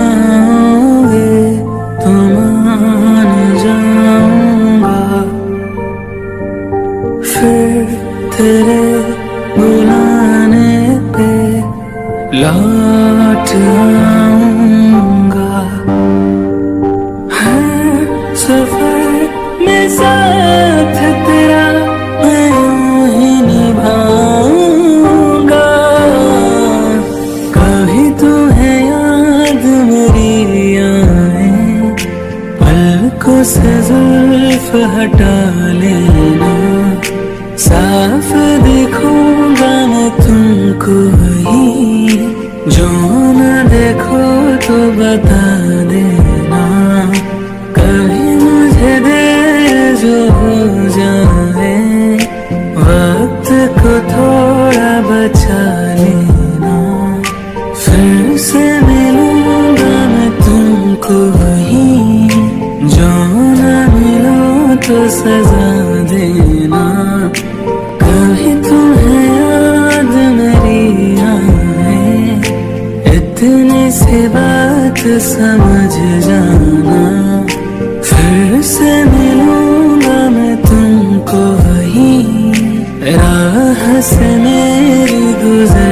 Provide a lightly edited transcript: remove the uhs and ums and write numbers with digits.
मनाओगे तो मान जाऊंगा, फिर तेरे बुलाने पे लौट आऊंगा। हर सफर में साथ तेरा मैं यूं ही निभाऊंगा। कभी तुम्हें याद मेरी आए, पलकों से जुल्फ हटा लेना, साफ दिखूंगा मैं तुमको ही। जो न देखो तो बता देना, कभी मुझे देर जो हो जाए, वक्त को थोड़ा बचा लेना। फिर से मिलूंगा मैं तुमको ही, जो न मिलो तो सजा देना। कभी तुम्हें याद मेरी आए, इतनी सी बात समझ जाना, फिर से मिलूंगा मैं तुमको ही। राह से मेरी गुजर